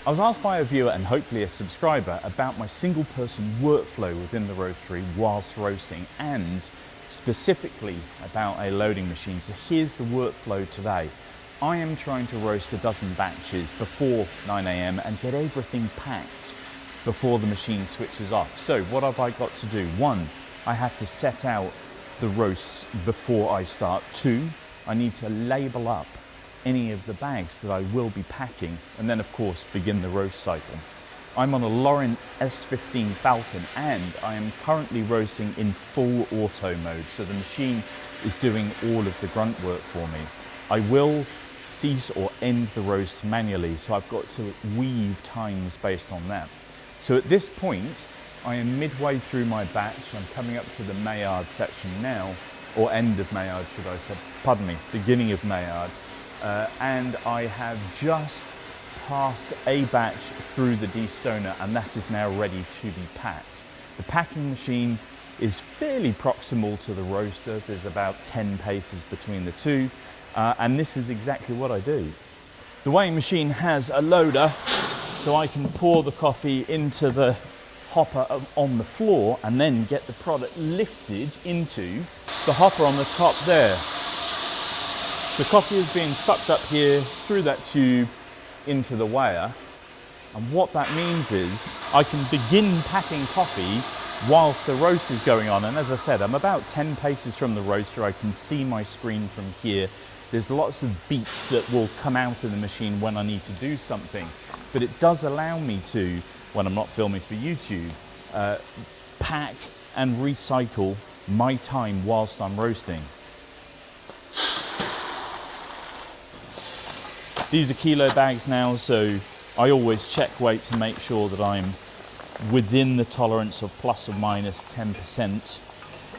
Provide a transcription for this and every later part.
I was asked by a viewer and hopefully a subscriber about my single person workflow within the roastery whilst roasting, and specifically about a loading machine. So here's the workflow today. I am trying to roast a dozen batches before 9 AM and get everything packed before the machine switches off. So what have I got to do? One, I have to set out the roasts before I start. Two, I need to label up any of the bags that I will be packing, and then of course begin the roast cycle. I'm on a Loring S15 Falcon and I am currently roasting in full auto mode, so the machine is doing all of the grunt work for me. I will cease or end the roast manually, so I've got to weave times based on that. So at this point I am midway through my batch. I'm coming up to the Maillard section now, or end of Maillard should I say, pardon me, beginning of Maillard. And I have just passed a batch through the destoner, and that is now ready to be packed. The packing machine is fairly proximal to the roaster. There's about 10 paces between the two, and this is exactly what I do. The weighing machine has a loader, so I can pour the coffee into the hopper on the floor and then get the product lifted into the hopper on the top there. The coffee is being sucked up here through that tube into the weigher, and what that means is I can begin packing coffee whilst the roast is going on. And as I said, I'm about 10 paces from the roaster. I can see my screen from here. There's lots of beeps that will come out of the machine when I need to do something, but it does allow me to, when I'm not filming for YouTube, pack and recycle my time whilst I'm roasting. These are kilo bags now, so I always check weight to make sure that I'm within the tolerance of plus or minus 10%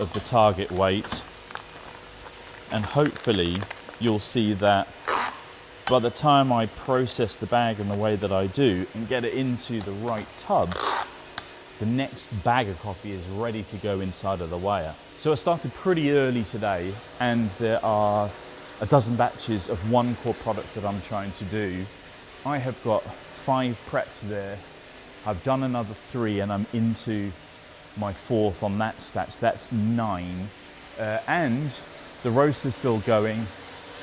of the target weight. And hopefully you'll see that by the time I process the bag in the way that I do and get it into the right tub, the next bag of coffee is ready to go inside of the weigher. So I started pretty early today, and there are a dozen batches of one core product that I'm trying to do. I have got 5 prepped there. I've done another 3 and I'm into my 4th on that stat, so that's 9. And the roast is still going.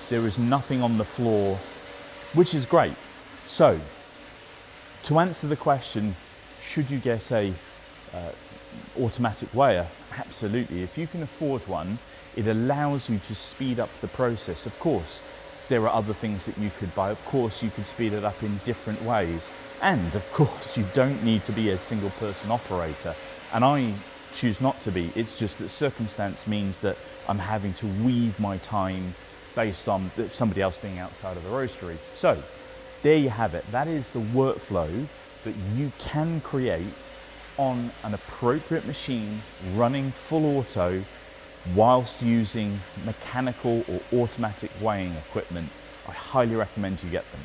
There is nothing on the floor, which is great. So, to answer the question, should you get a automatic weigher? Absolutely. If you can afford one, it allows you to speed up the process. Of course, there are other things that you could buy. Of course, you could speed it up in different ways. And of course, you don't need to be a single person operator. And I choose not to be. It's just that circumstance means that I'm having to weave my time based on somebody else being outside of the roastery. So there you have it. That is the workflow that you can create on an appropriate machine running full auto whilst using mechanical or automatic weighing equipment. I highly recommend you get them.